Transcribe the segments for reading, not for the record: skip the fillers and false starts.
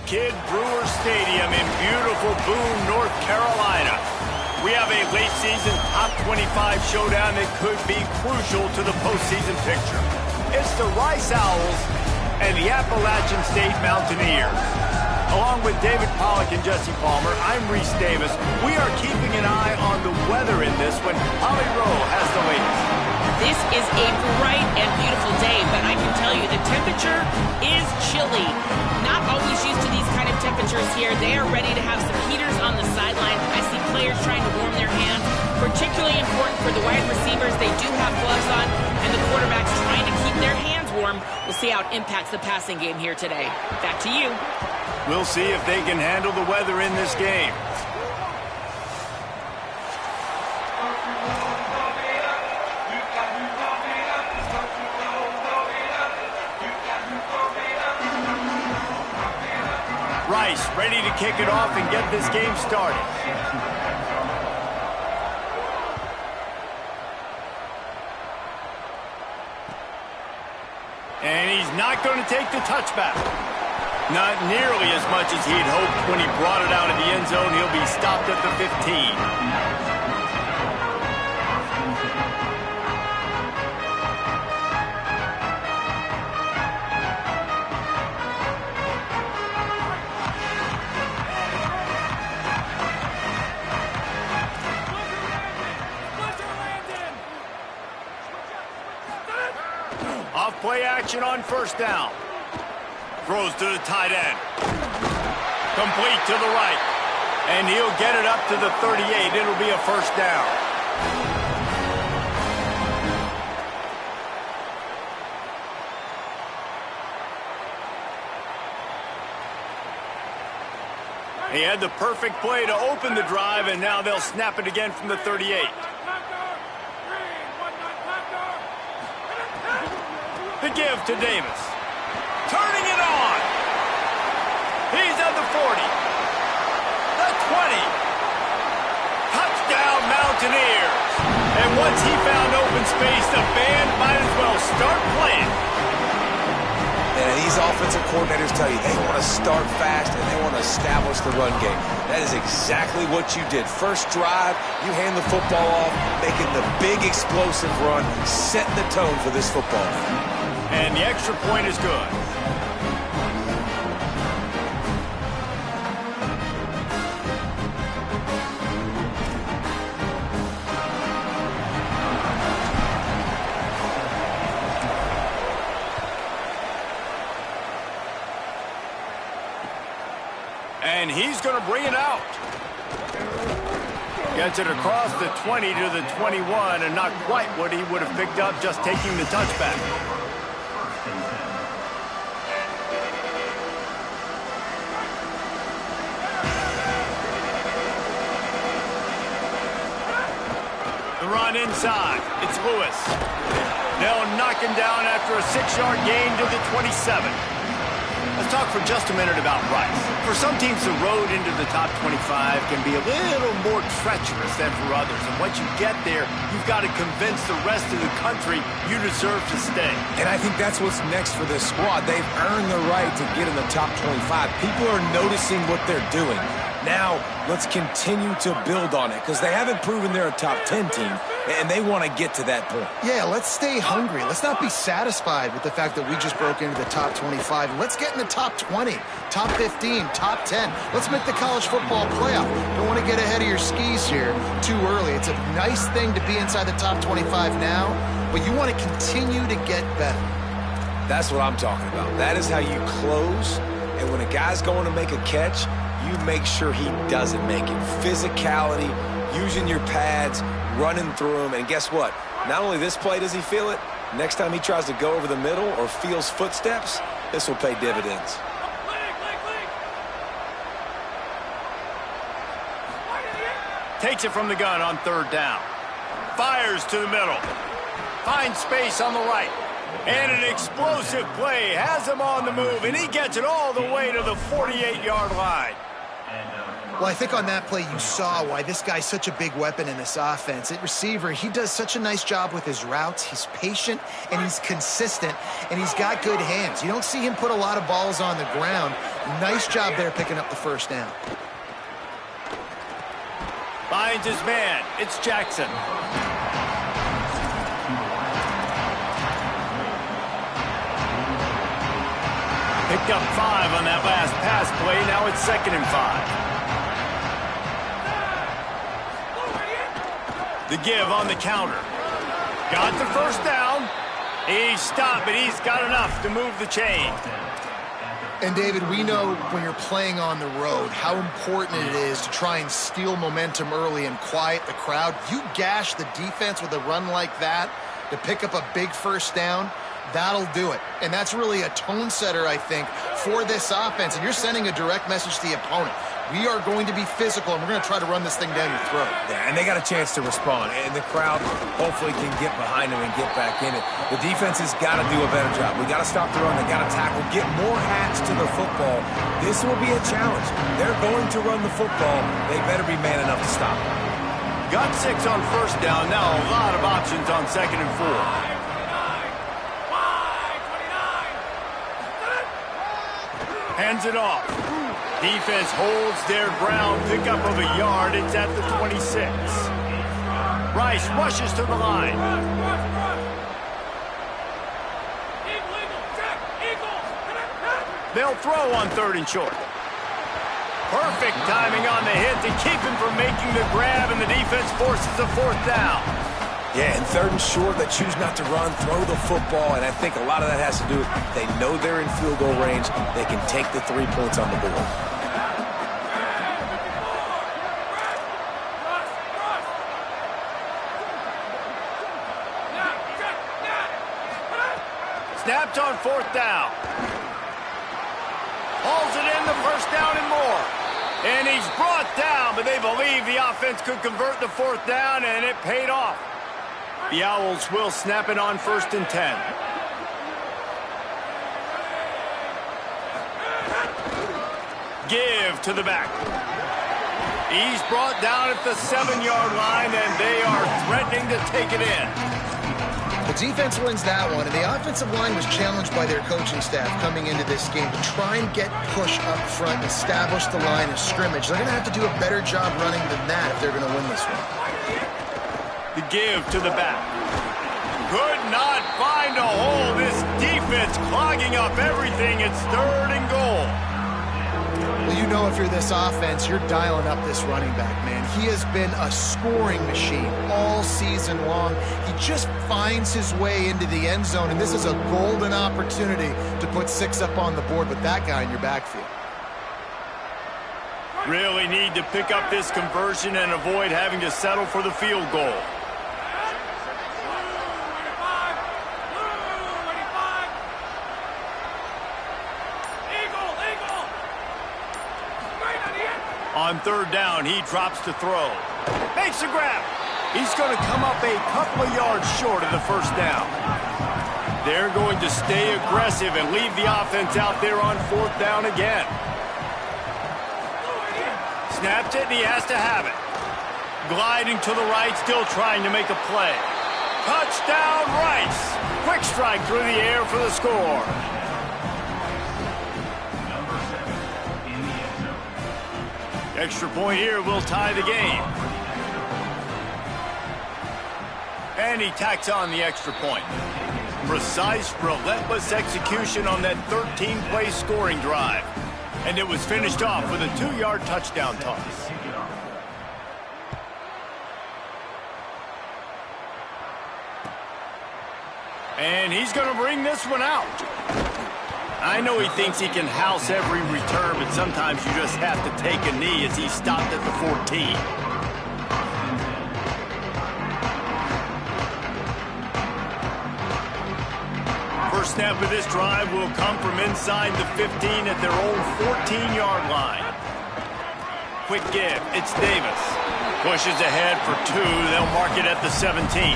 Kid Brewer Stadium in beautiful Boone, North Carolina. We have a late season top 25 showdown that could be crucial to the postseason picture. It's the Rice Owls and the Appalachian State Mountaineers. Along with David Pollack and Jesse Palmer, I'm Reese Davis. We are keeping an eye on the weather in this one. Holly Rowe has the latest. This is a bright and beautiful day, but I can tell you the temperature is chilly. Not always used to these kind of temperatures here. They are ready to have some heaters on the sideline. I see players trying to warm their hands. Particularly important for the wide receivers. They do have gloves on, and the quarterbacks trying to keep their hands warm. We'll see how it impacts the passing game here today. Back to you. We'll see if they can handle the weather in this game. Rice ready to kick it off and get this game started. And he's not going to take the touchback. Not nearly as much as he'd hoped when he brought it out of the end zone. He'll be stopped at the 15. Off play action on first down. Throws to the tight end. Complete to the right. And he'll get it up to the 38. It'll be a first down. He had the perfect play to open the drive, and now they'll snap it again from the 38. The give to Davis. Turning it on. He's at the 40. The 20. Touchdown Mountaineers. And once he found open space, the band might as well start playing. And these offensive coordinators tell you they want to start fast and they want to establish the run game. That is exactly what you did. First drive, you hand the football off, making the big explosive run, setting the tone for this football game. And the extra point is good. And he's going to bring it out. Gets it across the 20 to the 21, and not quite what he would have picked up just taking the touchback. The run inside. It's Lewis. They'll knock him down after a 6-yard gain to the 27. Let's talk for just a minute about Rice. For some teams, the road into the top 25 can be a little more treacherous than for others. And once you get there, you've got to convince the rest of the country you deserve to stay. And I think that's what's next for this squad. They've earned the right to get in the top 25. People are noticing what they're doing. Now, let's continue to build on it because they haven't proven they're a top 10 team, and they want to get to that point. Yeah, let's stay hungry. Let's not be satisfied with the fact that we just broke into the top 25. Let's get in the top 20, top 15, top 10. Let's make the college football playoff. Don't want to get ahead of your skis here too early. It's a nice thing to be inside the top 25 now, but you want to continue to get better. That's what I'm talking about. That is how you close, and when a guy's going to make a catch, you make sure he doesn't make it. Physicality, using your pads, running through them, and guess what? Not only this play does he feel it, next time he tries to go over the middle or feels footsteps, this will pay dividends. Takes it from the gun on third down. Fires to the middle. Finds space on the right. And an explosive play has him on the move, and he gets it all the way to the 48-yard line. Well, I think on that play you saw why this guy's such a big weapon in this offense. At receiver, he does such a nice job with his routes. He's patient, and he's consistent, and he's got good hands. You don't see him put a lot of balls on the ground. Nice job there picking up the first down. Finds his man. It's Jackson. Picked up 5 on that last pass play. Now it's 2nd and 5. The give on the counter. Got the first down. He's stopped, but he's got enough to move the chain. And, David, we know when you're playing on the road how important it is to try and steal momentum early and quiet the crowd. You gash the defense with a run like that to pick up a big first down, that'll do it. And that's really a tone setter, I think, for this offense. And you're sending a direct message to the opponent. We are going to be physical, and we're going to try to run this thing down your throat. Yeah, and they got a chance to respond, and the crowd hopefully can get behind them and get back in it. The defense has got to do a better job. We got to stop the run. They got to tackle, get more hats to the football. This will be a challenge. They're going to run the football. They better be man enough to stop it. Got 6 on first down. Now a lot of options on 2nd and 4. Hands it off. Defense holds their ground. Pickup of a yard. It's at the 26. Rice rushes to the line. They'll throw on 3rd and short. Perfect timing on the hit to keep him from making the grab, and the defense forces a 4th down. Yeah, and 3rd and short, they choose not to run, throw the football, and I think a lot of that has to do with they know they're in field goal range. They can take the 3 points on the board. Snapped on 4th down. Hauls it in, the first down and more. And he's brought down, but they believe the offense could convert the 4th down, and it paid off. The Owls will snap it on 1st and 10. Give to the back. He's brought down at the 7-yard line, and they are threatening to take it in. The defense wins that one, and the offensive line was challenged by their coaching staff coming into this game to try and get push up front and establish the line of scrimmage. They're going to have to do a better job running than that if they're going to win this one. The give to the back. Could not find a hole. This defense clogging up everything. It's 3rd and goal. Well, you know if you're this offense, you're dialing up this running back, man. He has been a scoring machine all season long. He just finds his way into the end zone, and this is a golden opportunity to put 6 up on the board with that guy in your backfield. Really need to pick up this conversion and avoid having to settle for the field goal. On 3rd down, he drops to throw. Makes a grab. He's going to come up a couple of yards short of the first down. They're going to stay aggressive and leave the offense out there on 4th down again. Snapped it, and he has to have it. Gliding to the right, still trying to make a play. Touchdown, Rice. Quick strike through the air for the score. Extra point here will tie the game. And he tacks on the extra point. Precise, relentless execution on that 13-play scoring drive. And it was finished off with a 2-yard touchdown toss. And he's going to bring this one out. I know he thinks he can house every return, but sometimes you just have to take a knee as he stopped at the 14. First snap of this drive will come from inside the 15 at their own 14-yard line. Quick give. It's Davis. Pushes ahead for 2. They'll mark it at the 17.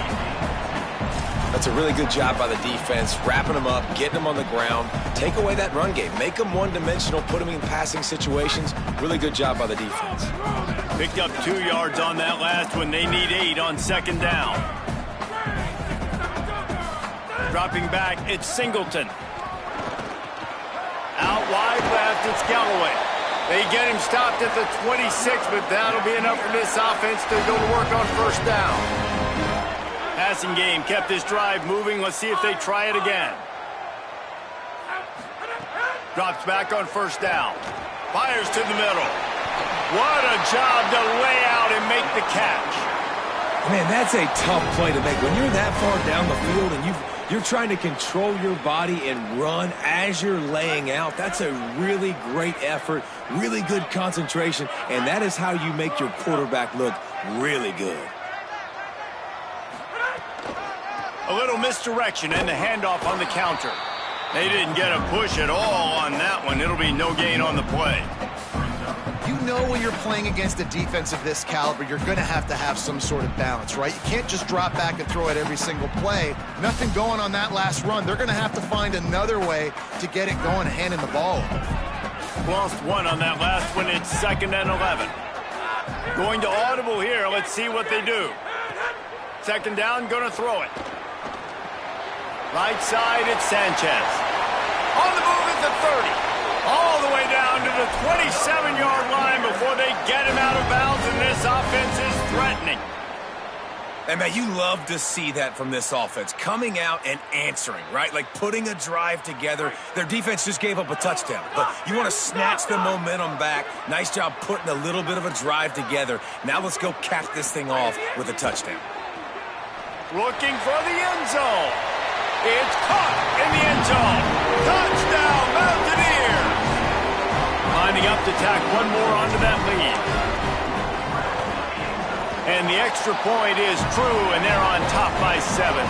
A That's a really good job by the defense, wrapping them up, getting them on the ground. Take away that run game. Make them one-dimensional, put them in passing situations. Really good job by the defense. Picked up 2 yards on that last one. They need 8 on second down. Dropping back, it's Singleton. Out wide left, it's Galloway. They get him stopped at the 26, but that'll be enough for this offense to go to work on first down. Passing game kept this drive moving. Let's see if they try it again. Drops back on first down. Fires to the middle. What a job to lay out and make the catch. Man, that's a tough play to make. When you're that far down the field and you're trying to control your body and run as you're laying out, that's a really great effort, really good concentration, and that is how you make your quarterback look really good. A little misdirection and the handoff on the counter. They didn't get a push at all on that one. It'll be no gain on the play. You know when you're playing against a defense of this caliber, you're going to have some sort of balance, right? You can't just drop back and throw it every single play. Nothing going on that last run. They're going to have to find another way to get it going, handing the ball off. Lost 1 on that last one. It's 2nd and 11. Going to audible here. Let's see what they do. 2nd down, going to throw it. Right side, it's Sanchez. On the move at the 30. All the way down to the 27-yard line before they get him out of bounds, and this offense is threatening. And, man, you love to see that from this offense, coming out and answering, right? Like putting a drive together. Their defense just gave up a touchdown, but you want to snatch the momentum back. Nice job putting a little bit of a drive together. Now let's go cap this thing off with a touchdown. Looking for the end zone. It's caught in the end zone. Touchdown, Mountaineers. Lining up to tack one more onto that lead. And the extra point is true, and they're on top by 7.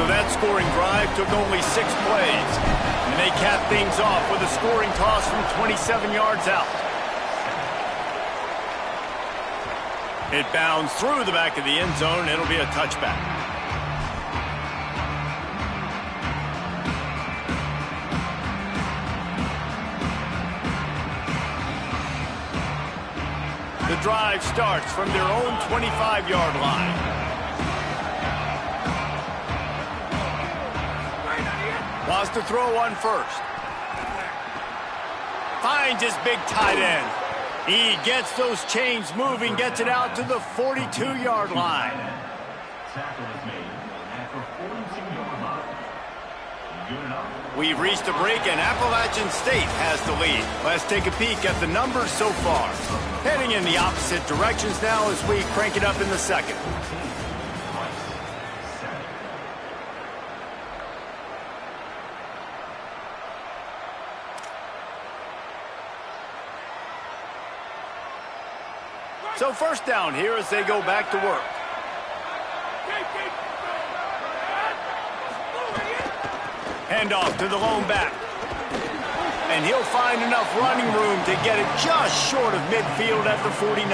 So that scoring drive took only 6 plays. And they cap things off with a scoring toss from 27 yards out. It bounds through the back of the end zone. It'll be a touchback. The drive starts from their own 25-yard line. Wants to throw one first. Finds his big tight end. He gets those chains moving, gets it out to the 42-yard line. We've reached a break, and Appalachian State has the lead. Let's take a peek at the numbers so far. Heading in the opposite directions now as we crank it up in the second. So first down here as they go back to work. Handoff to the lone back. And he'll find enough running room to get it just short of midfield at the 49.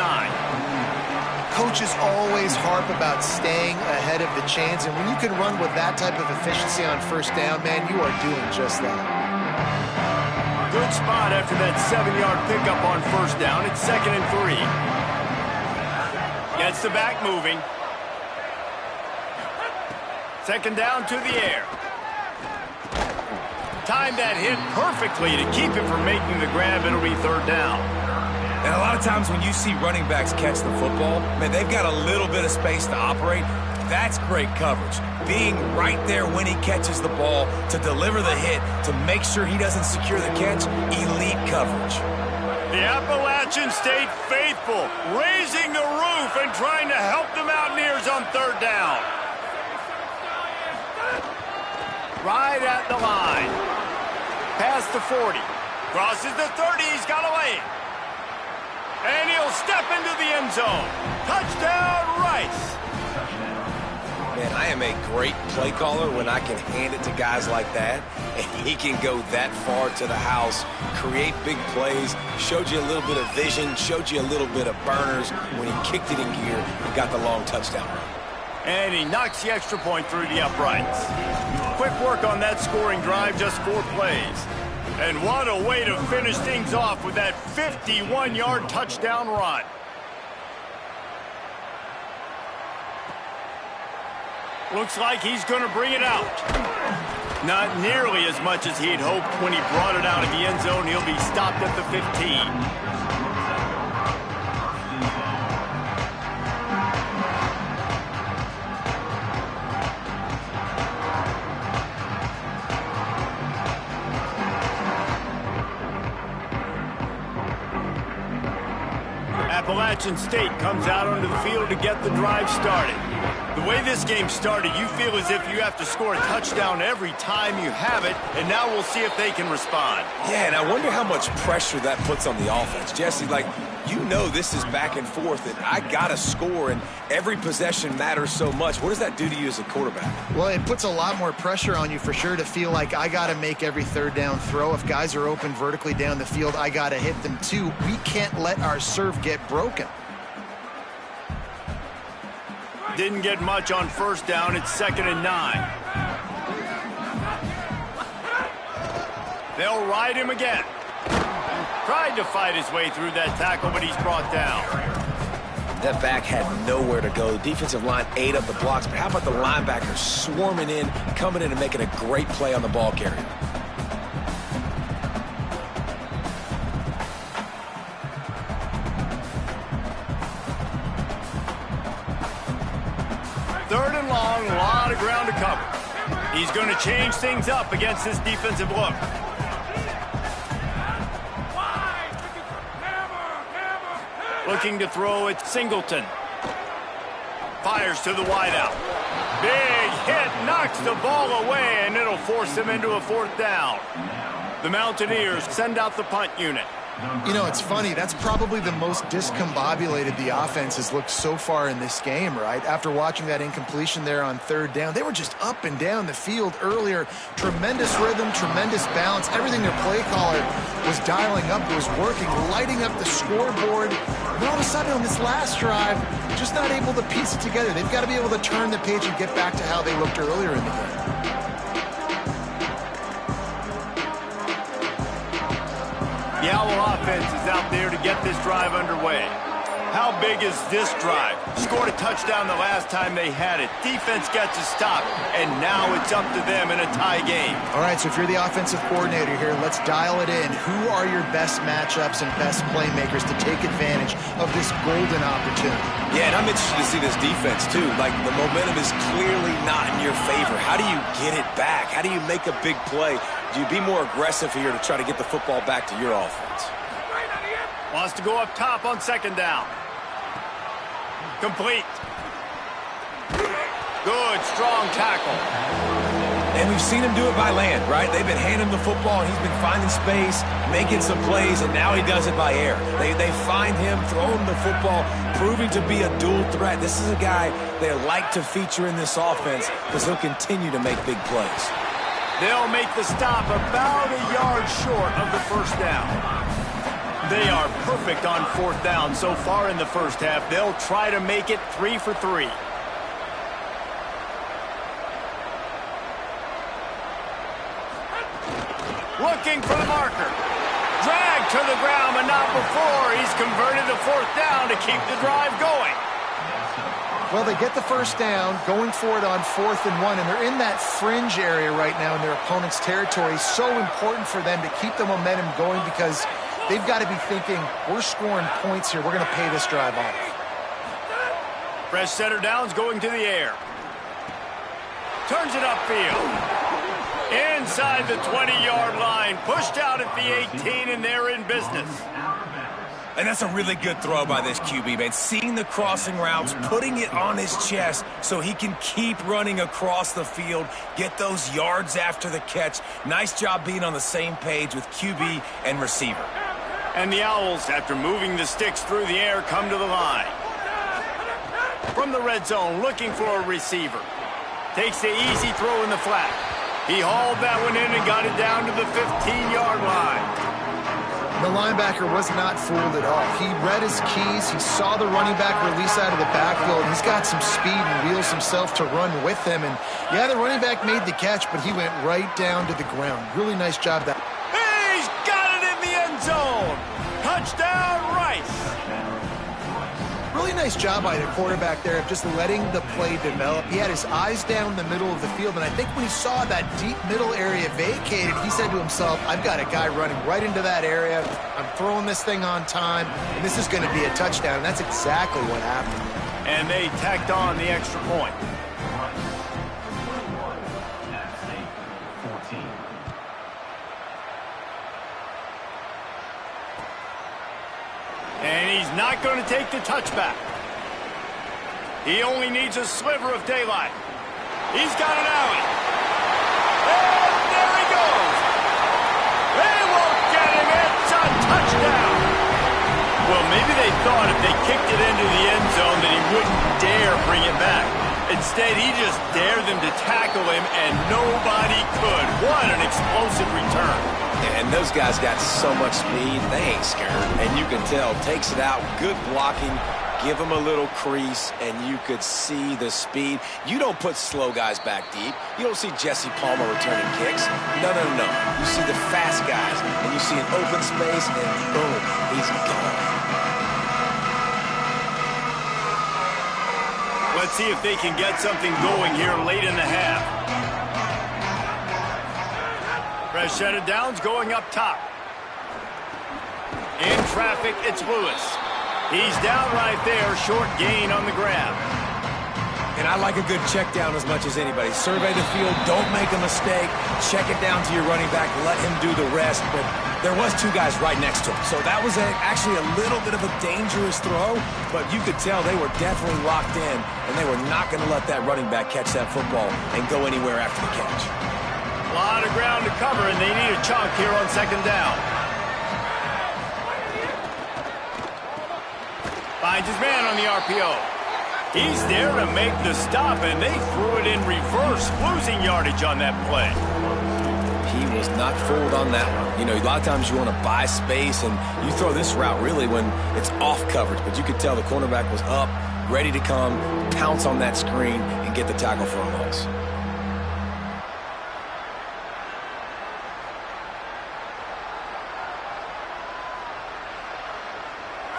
Coaches always harp about staying ahead of the chains, and when you can run with that type of efficiency on first down, man, you are doing just that. Good spot after that 7-yard pickup on first down. It's 2nd and 3. Gets the back moving. 2nd down to the air. Timed that hit perfectly to keep him from making the grab. It'll be 3rd down. And a lot of times when you see running backs catch the football, man, they've got a little bit of space to operate. That's great coverage. Being right there when he catches the ball to deliver the hit, to make sure he doesn't secure the catch, elite coverage. The Appalachian State faithful raising the roof and trying to help the Mountaineers on 3rd down. Right at the line. Past the 40. Crosses the 30. He's got away. And he'll step into the end zone. Touchdown, Rice. Man, I am a great play caller when I can hand it to guys like that. And he can go that far to the house, create big plays, showed you a little bit of vision, showed you a little bit of burners when he kicked it in gear and got the long touchdown run. And he knocks the extra point through the uprights. Quick work on that scoring drive, just 4 plays. And what a way to finish things off with that 51-yard touchdown run. Looks like he's going to bring it out. Not nearly as much as he'd hoped when he brought it out of the end zone. He'll be stopped at the 15. Appalachian State comes out onto the field to get the drive started. The way this game started, you feel as if you have to score a touchdown every time you have it, and now we'll see if they can respond. Yeah, and I wonder how much pressure that puts on the offense. Jesse, like, you know this is back and forth, and I got to score, and every possession matters so much. What does that do to you as a quarterback? Well, it puts a lot more pressure on you for sure to feel like I got to make every third down throw. If guys are open vertically down the field, I got to hit them too. We can't let our serve get broken. Didn't get much on first down. It's 2nd and 9. They'll ride him again. Tried to fight his way through that tackle, but he's brought down. That back had nowhere to go. The defensive line ate up the blocks, but how about the linebackers swarming in, coming in and making a great play on the ball carrier? Third and long, a lot of ground to cover. He's going to change things up against this defensive look. Looking to throw it, Singleton. Fires to the wideout. Big hit, knocks the ball away, and it'll force him into a 4th down. The Mountaineers send out the punt unit. You know, it's funny. That's probably the most discombobulated the offense has looked so far in this game, right? After watching that incompletion there on 3rd down, they were just up and down the field earlier. Tremendous rhythm, tremendous balance. Everything their play caller was dialing up, was working, lighting up the scoreboard. And all of a sudden on this last drive, just not able to piece it together. They've got to be able to turn the page and get back to how they looked earlier in the game. The Owl offense is out there to get this drive underway. How big is this drive? Scored a touchdown the last time they had it. Defense gets a stop, and now it's up to them in a tie game. All right, so if you're the offensive coordinator here, let's dial it in. Who are your best matchups and best playmakers to take advantage of this golden opportunity? Yeah, and I'm interested to see this defense, too. Like, the momentum is clearly not in your favor. How do you get it back? How do you make a big play? Do you be more aggressive here to try to get the football back to your offense? Wants to go up top on 2nd down. Complete. Good, strong tackle. And we've seen him do it by land, right? They've been handing him the football, and he's been finding space, making some plays, and now he does it by air. They find him, throw him the football, proving to be a dual threat. This is a guy they like to feature in this offense because he'll continue to make big plays. They'll make the stop about a yard short of the 1st down. They are perfect on 4th down so far in the first half. They'll try to make it 3 for 3. Looking for the marker. Dragged to the ground, but not before. He's converted the 4th down to keep the drive going. Well, they get the 1st down, going for it on 4th and 1, and they're in that fringe area right now in their opponent's territory. So important for them to keep the momentum going because they've got to be thinking, we're scoring points here. We're going to pay this drive off. Fresh center downs going to the air. Turns it upfield. Inside the 20-yard line. Pushed out at the 18, and they're in business. And that's a really good throw by this QB, man. Seeing the crossing routes, putting it on his chest so he can keep running across the field, get those yards after the catch. Nice job being on the same page with QB and receiver. And the Owls, after moving the sticks through the air, come to the line. From the red zone, looking for a receiver. Takes the easy throw in the flat. He hauled that one in and got it down to the 15-yard line. The linebacker was not fooled at all. He read his keys. He saw the running back release out of the backfield. He's got some speed and wheels himself to run with him. And, yeah, the running back made the catch, but he went right down to the ground. Really nice job. He's got it in the end zone. Touchdown, Rice. Really nice job by the quarterback there of just letting the play develop. He had his eyes down the middle of the field, and I think when he saw that deep middle area vacated, he said to himself, I've got a guy running right into that area. I'm throwing this thing on time, and this is going to be a touchdown, and that's exactly what happened. And they tacked on the extra point. And he's not going to take the touchback. He only needs a sliver of daylight. He's got an alley. And there he goes. They won't get him. It's a touchdown. Well, maybe they thought if they kicked it into the end zone that he wouldn't dare bring it back. Instead, he just dared them to tackle him, and nobody could. What an explosive return. And those guys got so much speed, they ain't scared. And you can tell, takes it out, good blocking, give him a little crease, and you could see the speed. You don't put slow guys back deep. You don't see Jesse Palmer returning kicks. No. You see the fast guys, and you see an open space, and boom, he's gone. Let's see if they can get something going here late in the half. Fresh set of downs going up top. In traffic, it's Lewis. He's down right there, short gain on the grab. And I like a good check down as much as anybody. Survey the field, don't make a mistake. Check it down to your running back, let him do the rest. But there was two guys right next to him. So that was actually a little bit of a dangerous throw, but you could tell they were definitely locked in, and they were not going to let that running back catch that football and go anywhere after the catch. A lot of ground to cover, and they need a chunk here on second down. Finds his man on the RPO. He's there to make the stop, and they threw it in reverse, losing yardage on that play. He was not fooled on that one. You know, a lot of times you want to buy space, and you throw this route really when it's off coverage, but you could tell the cornerback was up, ready to come, pounce on that screen, and get the tackle for a loss.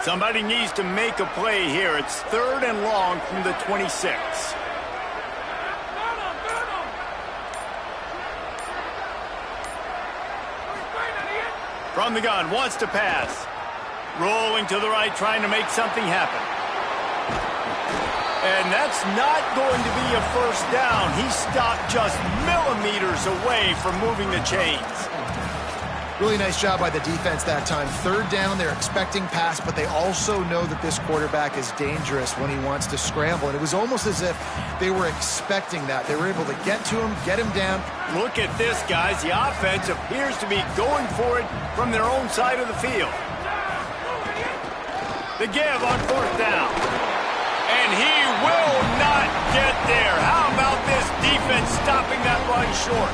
Somebody needs to make a play here. It's 3rd and long from the 26. From the gun, wants to pass. Rolling to the right, trying to make something happen. And that's not going to be a first down. He stopped just millimeters away from moving the chains. Really nice job by the defense that time. 3rd down, they're expecting pass, but they also know that this quarterback is dangerous when he wants to scramble. And it was almost as if they were expecting that. They were able to get to him, get him down. Look at this, guys. The offense appears to be going for it from their own side of the field. The give on 4th down. And he will not get there. How about this defense stopping that run short?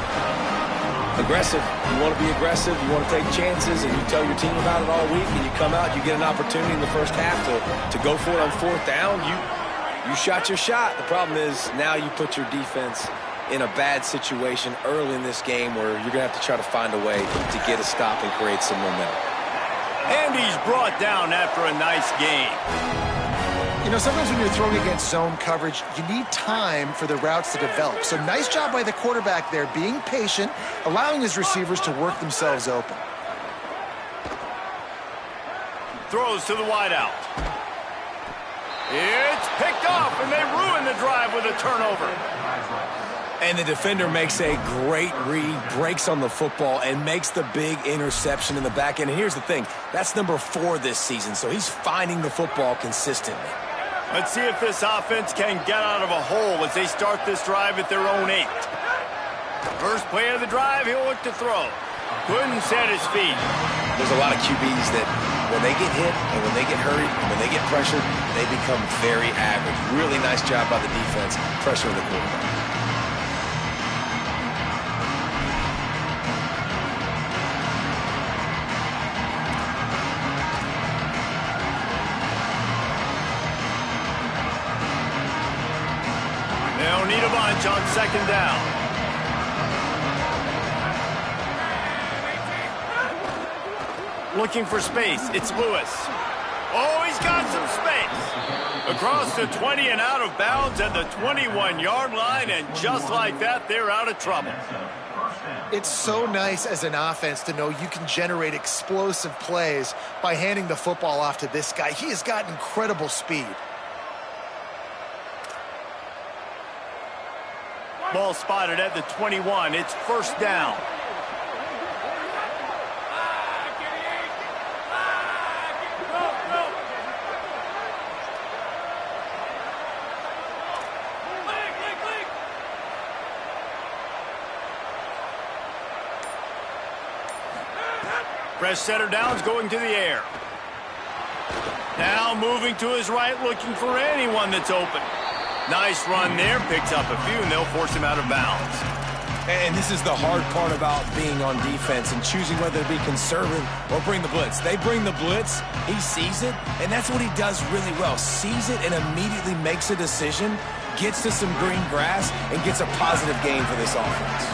Aggressive. You want to be aggressive. You want to take chances, and you tell your team about it all week, and you come out, you get an opportunity in the first half to go for it on 4th down. You shot your shot. The problem is now you put your defense in a bad situation early in this game where you're going to have to try to find a way to get a stop and create some momentum. And he's brought down after a nice game. You know, sometimes when you're throwing against zone coverage, you need time for the routes to develop. So nice job by the quarterback there, being patient, allowing his receivers to work themselves open. Throws to the wideout. It's picked off, and they ruin the drive with a turnover. And the defender makes a great read, breaks on the football, and makes the big interception in the back end. And here's the thing, that's number 4 this season, so he's finding the football consistently. Let's see if this offense can get out of a hole as they start this drive at their own 8. First play of the drive, he'll look to throw. Couldn't set his feet. There's a lot of QBs that when they get hit and when they get hurried and when they get pressured, they become very average. Really nice job by the defense, pressuring the quarterback. pitch on second down. Looking for space. It's Lewis. Oh, he's got some space. Across the 20 and out of bounds at the 21-yard line, and just like that, they're out of trouble. It's so nice as an offense to know you can generate explosive plays by handing the football off to this guy. He has got incredible speed. Ball spotted at the 21. It's first down. Press setter down's going to the air. Now moving to his right, looking for anyone that's open. Nice run there, picks up a few, and they'll force him out of bounds. And this is the hard part about being on defense and choosing whether to be conservative or bring the blitz. They bring the blitz, he sees it, and that's what he does really well. Sees it and immediately makes a decision, gets to some green grass, and gets a positive gain for this offense.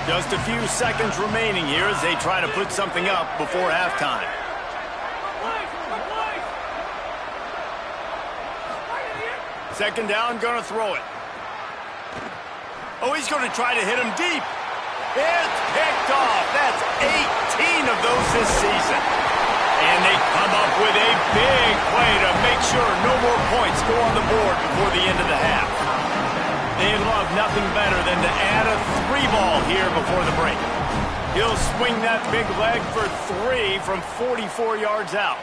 Just a few seconds remaining here as they try to put something up before halftime. Second down, gonna throw it. Oh, he's gonna try to hit him deep. It's picked off. That's 18 of those this season. And they come up with a big play to make sure no more points go on the board before the end of the half. They'd love nothing better than to add a 3-ball here before the break. He'll swing that big leg for 3 from 44 yards out.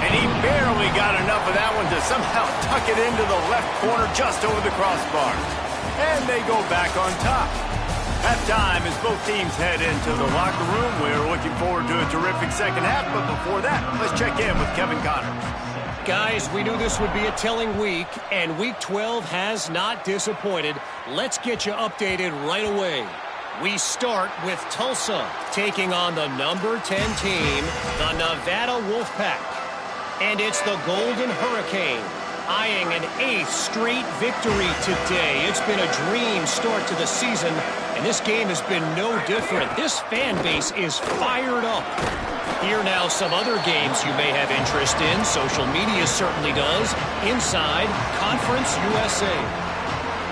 And he barely got enough of that one to somehow tuck it into the left corner just over the crossbar. And they go back on top. Halftime as both teams head into the locker room. We're looking forward to a terrific second half, but before that, let's check in with Kevin Connors. Guys, we knew this would be a telling week, and Week 12 has not disappointed. Let's get you updated right away. We start with Tulsa taking on the number 10 team, the Nevada Wolfpack. And it's the Golden Hurricane eyeing an 8th straight victory today. It's been a dream start to the season, and this game has been no different. This fan base is fired up. Here now some other games you may have interest in. Social media certainly does. Inside Conference USA.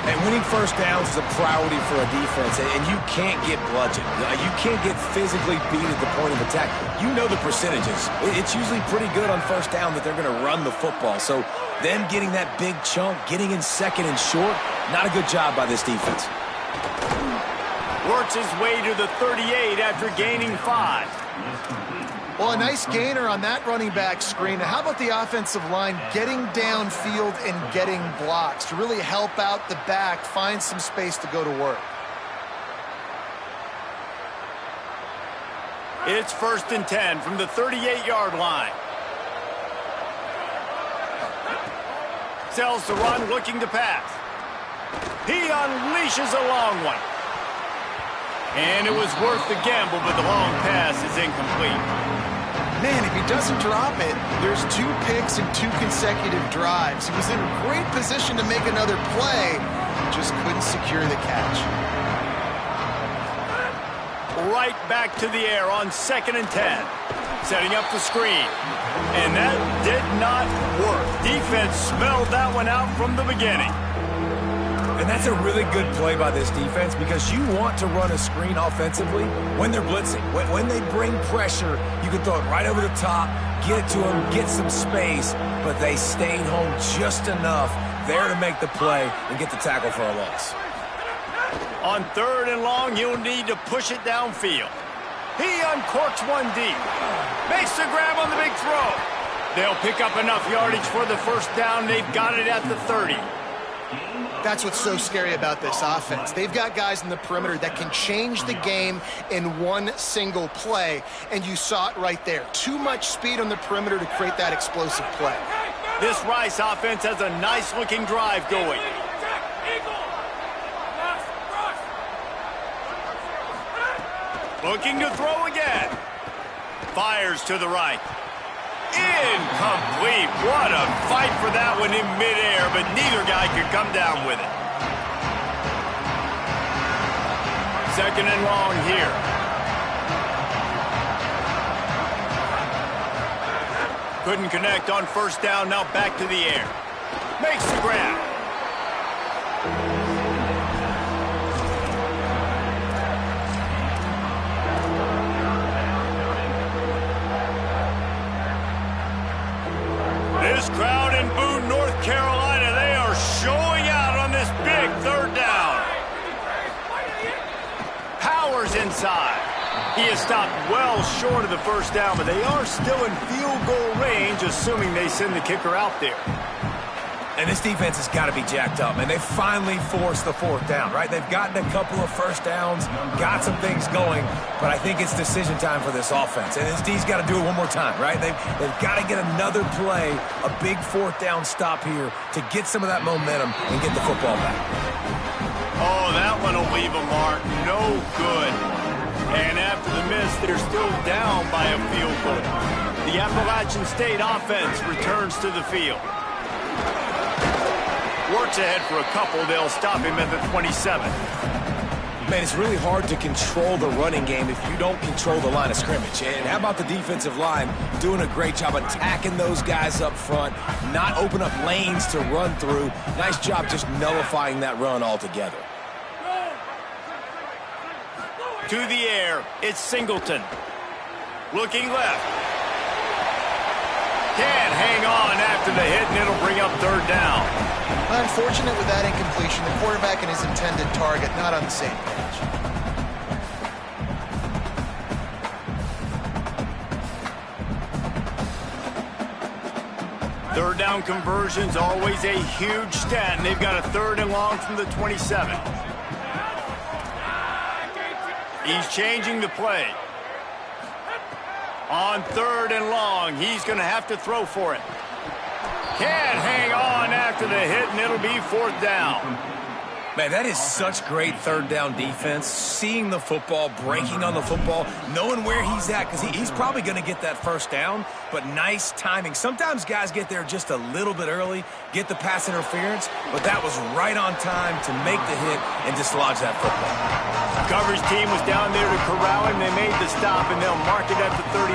And winning first downs is a priority for a defense, and you can't get bludgeoned. You can't get physically beat at the point of attack. You know the percentages. It's usually pretty good on first down that they're going to run the football. So them getting that big chunk, getting in second and short, not a good job by this defense. Works his way to the 38 after gaining 5. Well, a nice gainer on that running back screen. How about the offensive line getting downfield and getting blocks to really help out the back, find some space to go to work? It's first and 10 from the 38-yard line. Sells the run, looking to pass. He unleashes a long one. And it was worth the gamble, but the long pass is incomplete. Man, if he doesn't drop it, there's 2 picks and 2 consecutive drives. He was in a great position to make another play, just couldn't secure the catch. Right back to the air on second and 10. Setting up the screen. And that did not work. Defense smelled that one out from the beginning. And that's a really good play by this defense because you want to run a screen offensively when they're blitzing. When they bring pressure, you can throw it right over the top, get it to them, get some space, but they stayed home just enough there to make the play and get the tackle for a loss. On third and long, you'll need to push it downfield. He uncorks one deep. Makes the grab on the big throw. They'll pick up enough yardage for the first down. They've got it at the 30. That's what's so scary about this offense. They've got guys in the perimeter that can change the game in one single play, and you saw it right there. Too much speed on the perimeter to create that explosive play. This Rice offense has a nice-looking drive going. Looking to throw again. Fires to the right. Incomplete. What a fight for that one in midair, but neither guy could come down with it. Second and long here. Couldn't connect on first down, now back to the air. Makes the grab. This crowd in Boone, North Carolina, they are showing out on this big third down. Powers inside. He is stopped well short of the first down, but they are still in field goal range, assuming they send the kicker out there. And this defense has got to be jacked up, man. They finally forced the fourth down, right? They've gotten a couple of first downs, got some things going, but I think it's decision time for this offense. And this D's got to do it one more time, right? They've got to get another play, a big fourth down stop here to get some of that momentum and get the football back. Oh, that one will leave a mark. No good. And after the miss, they're still down by a field goal. The Appalachian State offense returns to the field. Works ahead for a couple. They'll stop him at the 27. Man, it's really hard to control the running game if you don't control the line of scrimmage. And how about the defensive line doing a great job attacking those guys up front, not open up lanes to run through. Nice job just nullifying that run altogether. To the air, it's Singleton. Looking left. Can't hang on after the hit, and it'll bring up third down. Unfortunate with that incompletion. The quarterback and his intended target not on the same page. Third down conversion's always a huge stat, and they've got a third and long from the 27. He's changing the play. On third and long, he's going to have to throw for it. Can't hang on after the hit, and it'll be fourth down. Man, that is such great third down defense. Seeing the football, breaking on the football, knowing where he's at, because he's probably going to get that first down, but nice timing. Sometimes guys get there just a little bit early, get the pass interference, but that was right on time to make the hit and dislodge that football. The coverage team was down there to corral him. They made the stop, and they'll mark it at the 39.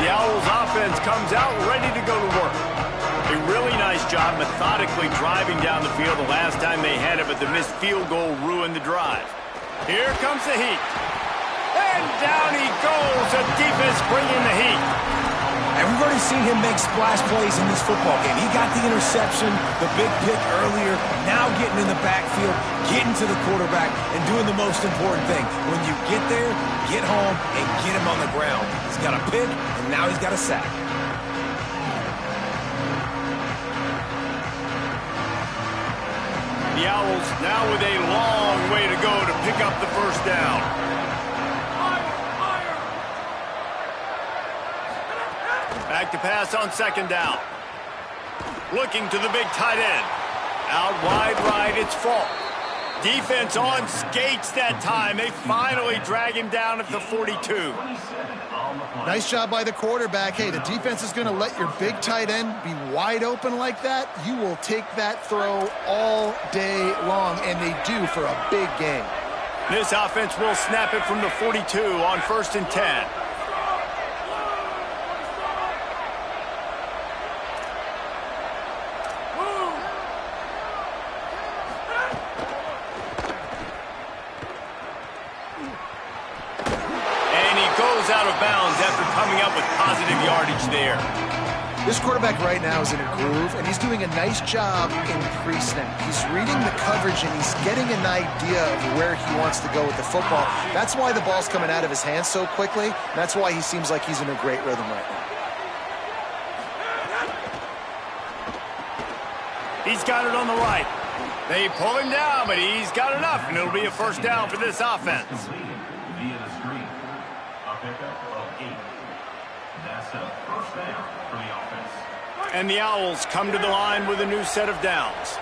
The Owls offense comes out ready to go to work. A really nice job methodically driving down the field the last time they had it, but the missed field goal ruined the drive. Here comes the heat. And down he goes. The defense bringing the heat. And we've already seen him make splash plays in this football game. He got the interception, the big pick earlier, now getting in the backfield, getting to the quarterback, and doing the most important thing. When you get there, get home, and get him on the ground. He's got a pick, and now he's got a sack. The Owls now with a long way to go to pick up the first down. Back to pass on second down. Looking to the big tight end. Out wide right, it's Falk. Defense on skates that time. They finally drag him down at the 42. Nice job by the quarterback. Hey, the defense is going to let your big tight end be wide open like that. You will take that throw all day long, and they do for a big game. This offense will snap it from the 42 on first and 10. Out of bounds after coming up with positive yardage there. This quarterback right now is in a groove, and he's doing a nice job in pre-snap. He's reading the coverage, and he's getting an idea of where he wants to go with the football. That's why the ball's coming out of his hands so quickly. That's why he seems like he's in a great rhythm right now. He's got it on the right. They pull him down, but he's got enough, and it'll be a first down for this offense. And the Owls come to the line with a new set of downs.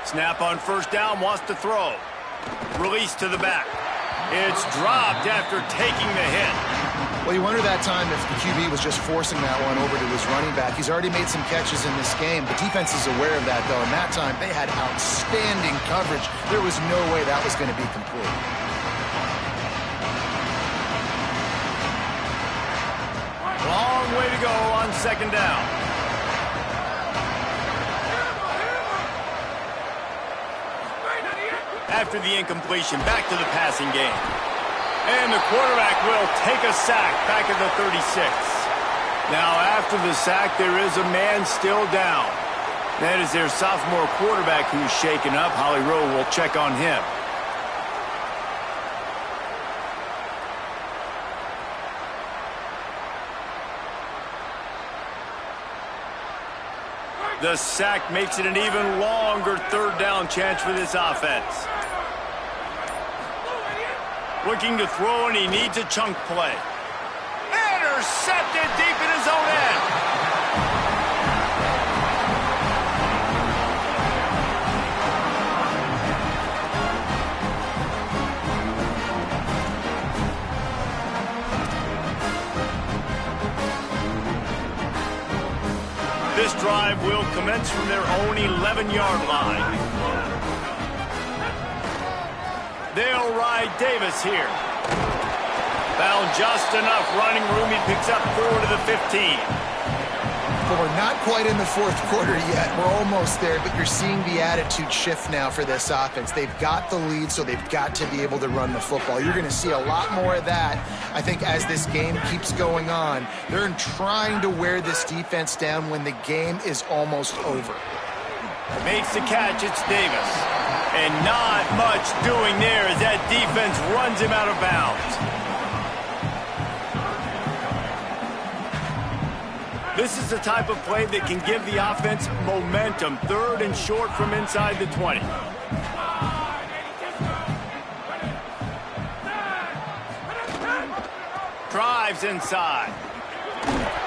Snap on first down, wants to throw. Release to the back. It's dropped after taking the hit. Well, you wonder that time if the QB was just forcing that one over to his running back. He's already made some catches in this game. The defense is aware of that, though, and that time they had outstanding coverage. There was no way that was going to be complete. Long way to go on second down. After the incompletion, back to the passing game. And the quarterback will take a sack back at the 36. Now, after the sack, there is a man still down. That is their sophomore quarterback who's shaken up. Holly Rowe will check on him. The sack makes it an even longer third down chance for this offense. Looking to throw, and he needs a chunk play. Intercepted deep in his own end. This drive will commence from their own 11-yard line. They'll ride Davis here. Found just enough running room. He picks up 4 to the 15. But we're not quite in the fourth quarter yet. We're almost there, but you're seeing the attitude shift now for this offense. They've got the lead, so they've got to be able to run the football. You're going to see a lot more of that, I think, as this game keeps going on. They're trying to wear this defense down when the game is almost over. Makes the catch, it's Davis. And not much doing there as that defense runs him out of bounds. This is the type of play that can give the offense momentum. Third and short from inside the 20. Drives inside.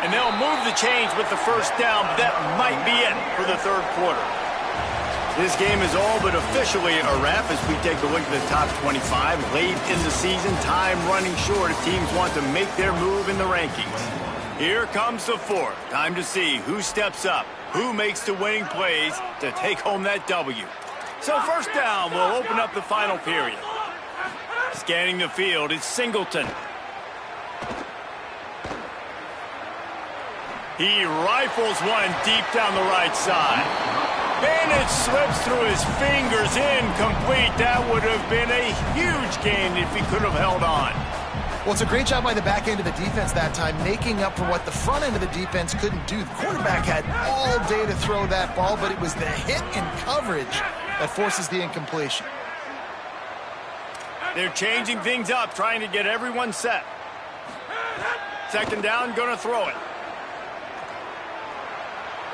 And they'll move the chains with the first down. That might be it for the third quarter. This game is all but officially a wrap as we take a look at the top 25. Late in the season, time running short if teams want to make their move in the rankings. Here comes the fourth. Time to see who steps up, who makes the winning plays to take home that W. So first down will open up the final period. Scanning the field, it's Singleton. He rifles one deep down the right side. And it slips through his fingers, incomplete. That would have been a huge gain if he could have held on. Well, it's a great job by the back end of the defense that time, making up for what the front end of the defense couldn't do. The quarterback had all day to throw that ball, but it was the hit in coverage that forces the incompletion. They're changing things up, trying to get everyone set. Second down, going to throw it.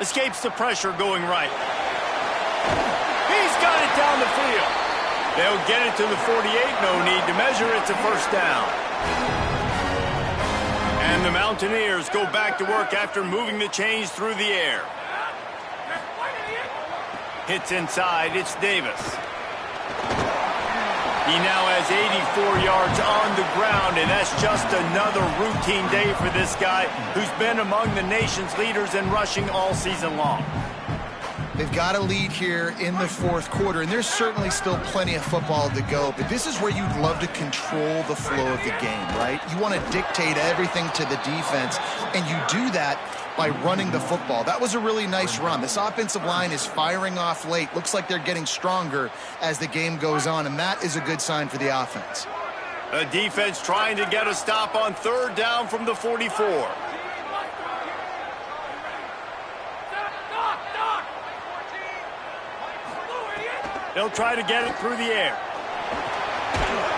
Escapes the pressure going right. He's got it down the field. They'll get it to the 48. No need to measure. It's a first down. And the Mountaineers go back to work after moving the chains through the air. Hits inside. It's Davis. He now has 84 yards on the ground, and that's just another routine day for this guy who's been among the nation's leaders in rushing all season long. They've got a lead here in the fourth quarter, and there's certainly still plenty of football to go, but this is where you'd love to control the flow of the game, right? You want to dictate everything to the defense, and you do that by running the football. That was a really nice run. This offensive line is firing off late. Looks like they're getting stronger as the game goes on, and that is a good sign for the offense. A defense trying to get a stop on third down from the 44. They'll try to get it through the air.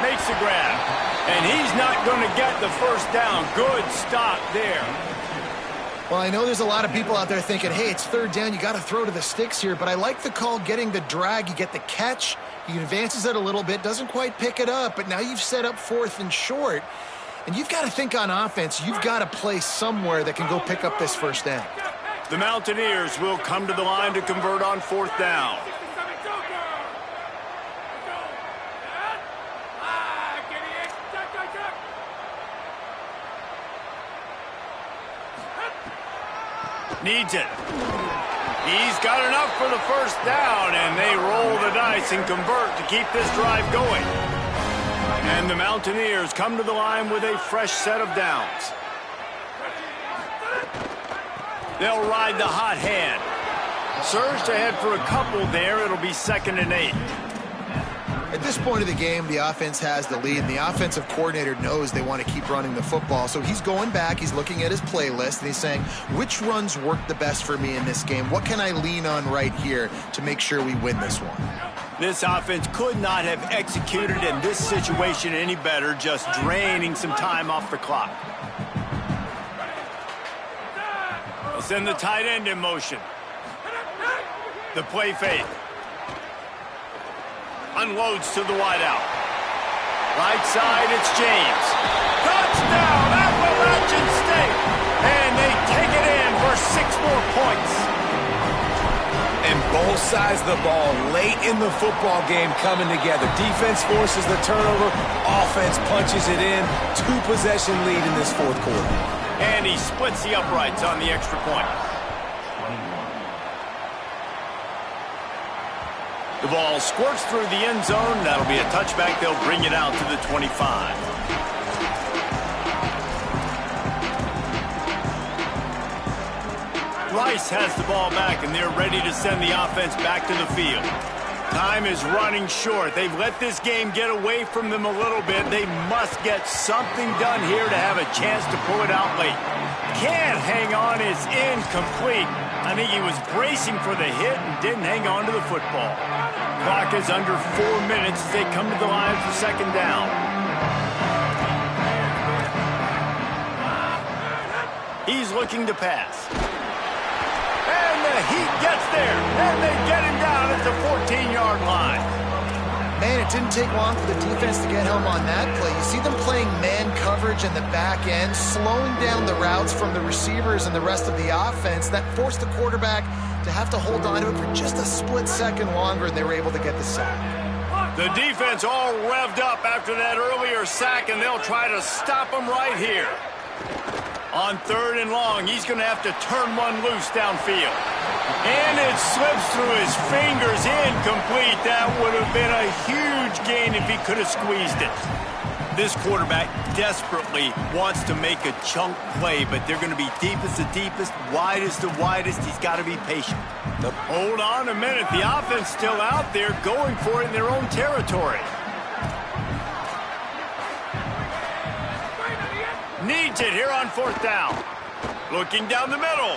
Makes the grab. And he's not going to get the first down. Good stop there. Well, I know there's a lot of people out there thinking, hey, it's third down, you got to throw to the sticks here, but I like the call getting the drag. You get the catch, he advances it a little bit, doesn't quite pick it up, but now you've set up fourth and short, and you've got to think on offense, you've got to play somewhere that can go pick up this first down. The Mountaineers will come to the line to convert on fourth down. Needs it. He's got enough for the first down, and they roll the dice and convert to keep this drive going. And the Mountaineers come to the line with a fresh set of downs. They'll ride the hot hand. Surged ahead for a couple there. It'll be 2nd and 8. At this point of the game, the offense has the lead, and the offensive coordinator knows they want to keep running the football. So he's going back, he's looking at his playlist, and he's saying, which runs work the best for me in this game? What can I lean on right here to make sure we win this one? This offense could not have executed in this situation any better, just draining some time off the clock. They'll send the tight end in motion. The play fake. Unloads to the wideout. Right side, it's James. Touchdown, Appalachian State. And they take it in for 6 more points. And both sides of the ball late in the football game coming together. Defense forces the turnover. Offense punches it in. 2-possession lead in this 4th quarter. And he splits the uprights on the extra point. The ball squirts through the end zone. That'll be a touchback. They'll bring it out to the 25. Rice has the ball back, and they're ready to send the offense back to the field. Time is running short. They've let this game get away from them a little bit. They must get something done here to have a chance to pull it out late. Can't hang on. It's incomplete. I think he was bracing for the hit and didn't hang on to the football. Clock is under 4 minutes as they come to the line for 2nd down. He's looking to pass. And the heat gets there, and they get him down at the 14-yard line. Man, it didn't take long for the defense to get home on that play. You see them playing man coverage in the back end, slowing down the routes from the receivers and the rest of the offense. That forced the quarterback to have to hold on to it for just a split second longer, and they were able to get the sack. The defense all revved up after that earlier sack, and they'll try to stop him right here. On 3rd and long, he's going to have to turn one loose downfield. And it slips through his fingers, incomplete. That would have been a huge gain if he could have squeezed it. This quarterback desperately wants to make a chunk play, but they're going to be deepest the deepest, widest the widest. He's got to be patient. Hold on a minute. The offense still out there going for it in their own territory. Needs it here on 4th down. Looking down the middle.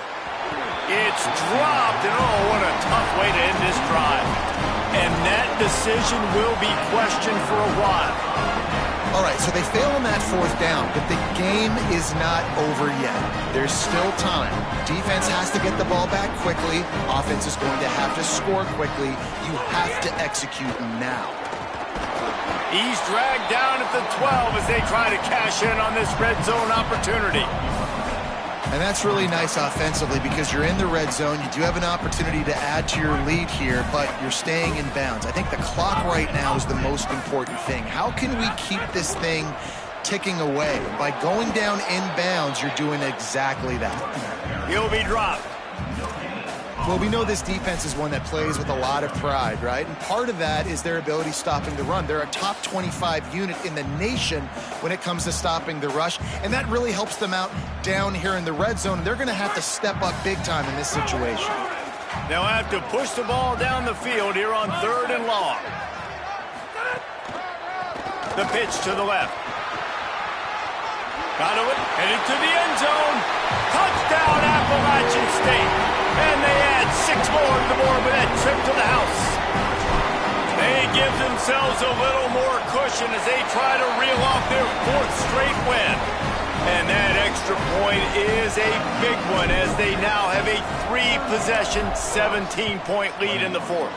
It's dropped, and oh, what a tough way to end this drive. And that decision will be questioned for a while. All right, so they fail on that 4th down, but the game is not over yet. There's still time. Defense has to get the ball back quickly. Offense is going to have to score quickly. You have to execute now. He's dragged down at the 12 as they try to cash in on this red zone opportunity. And that's really nice offensively because you're in the red zone. You do have an opportunity to add to your lead here, but you're staying in bounds. I think the clock right now is the most important thing. How can we keep this thing ticking away? By going down in bounds, you're doing exactly that. He'll be dropped. Well, we know this defense is one that plays with a lot of pride, right? And part of that is their ability stopping the run. They're a top 25 unit in the nation when it comes to stopping the rush, and that really helps them out down here in the red zone. They're going to have to step up big time in this situation. They'll have to push the ball down the field here on 3rd and long. The pitch to the left. Got it, headed to the end zone. Touchdown, Appalachian State. And they add 6 more to the board with that trip to the house. They give themselves a little more cushion as they try to reel off their 4th straight win. And that extra point is a big one as they now have a 3-possession, 17-point lead in the 4th.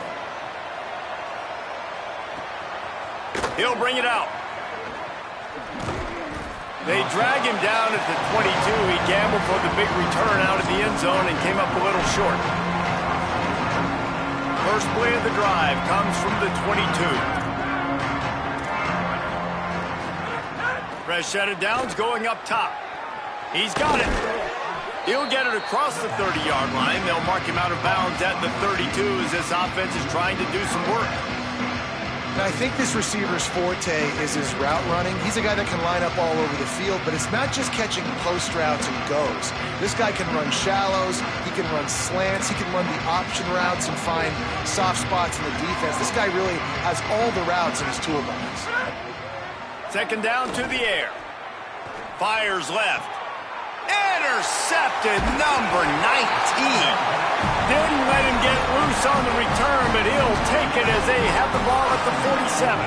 He'll bring it out. They drag him down at the 22. He gambled for the big return out of the end zone and came up a little short. First play of the drive comes from the 22. Fresh set of downs going up top. He's got it. He'll get it across the 30-yard line. They'll mark him out of bounds at the 32 as this offense is trying to do some work. And I think this receiver's forte is his route running. He's a guy that can line up all over the field, but it's not just catching post routes and goes. This guy can run shallows, he can run slants, he can run the option routes and find soft spots in the defense. This guy really has all the routes in his toolbox. Second down to the air. Fires left. Intercepted, number 19. Didn't let him get loose on the return, but he'll take it as they have the ball at the 47.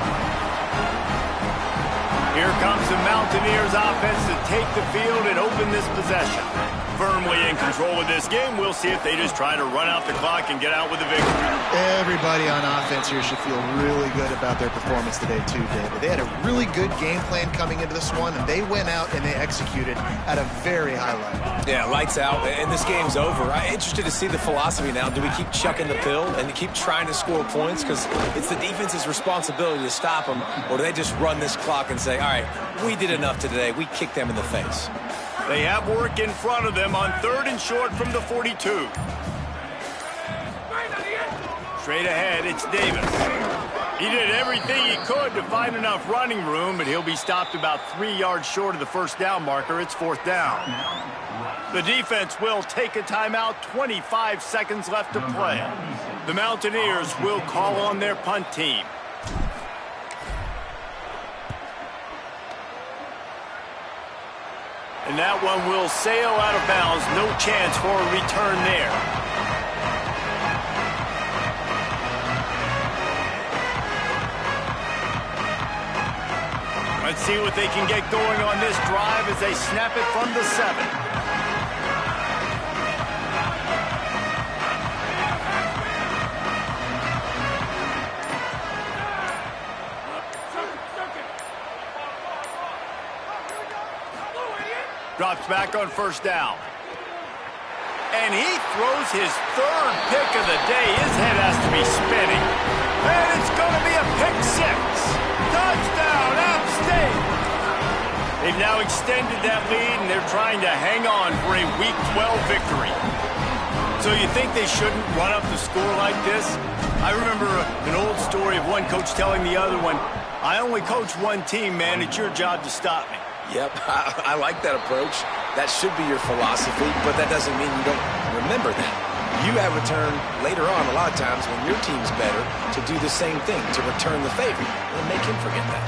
Here comes the Mountaineers offense to take the field and open this possession. Firmly in control of this game. We'll see if they just try to run out the clock and get out with a victory. Everybody on offense here should feel really good about their performance today too, David. They had a really good game plan coming into this one, and they went out and they executed at a very high level. Yeah, lights out, and this game's over. I'm interested to see the philosophy now. Do we keep chucking the pill and keep trying to score points? Because it's the defense's responsibility to stop them, or do they just run this clock and say, all right, we did enough today. We kicked them in the face. They have work in front of them on 3rd and short from the 42. Straight ahead, it's Davis. He did everything he could to find enough running room, but he'll be stopped about 3 yards short of the first down marker. It's 4th down. The defense will take a timeout, 25 seconds left to play. The Mountaineers will call on their punt team. And that one will sail out of bounds. No chance for a return there. Let's see what they can get going on this drive as they snap it from the 7. Drops back on 1st down. And he throws his 3rd pick of the day. His head has to be spinning. And it's going to be a pick 6. Touchdown, App State. They've now extended that lead, and they're trying to hang on for a Week 12 victory. So you think they shouldn't run up the score like this? I remember an old story of one coach telling the other one, I only coach one team, man. It's your job to stop me. Yep, I like that approach. That should be your philosophy, but that doesn't mean you don't remember that. You have a turn later on a lot of times when your team's better to do the same thing, to return the favor, and make him forget that.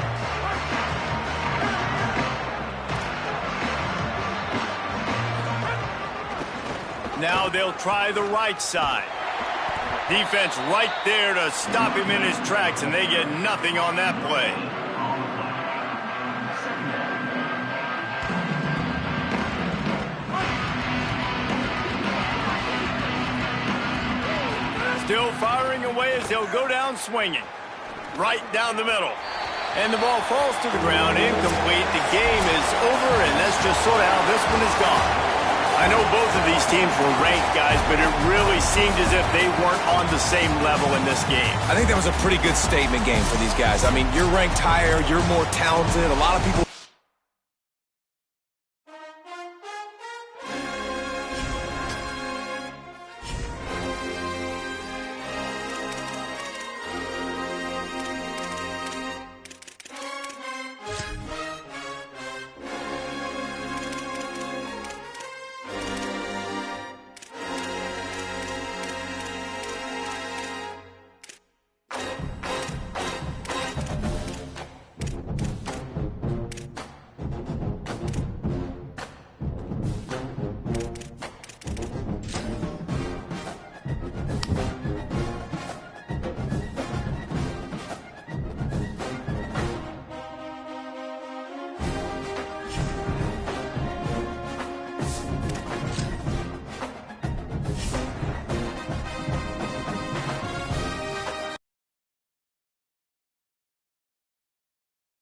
Now they'll try the right side. Defense right there to stop him in his tracks, and they get nothing on that play. Still firing away as they'll go down swinging. Right down the middle. And the ball falls to the ground, incomplete. The game is over, and that's just sort of how this one is gone. I know both of these teams were ranked, guys, but it really seemed as if they weren't on the same level in this game. I think that was a pretty good statement game for these guys. I mean, you're ranked higher, you're more talented. A lot of people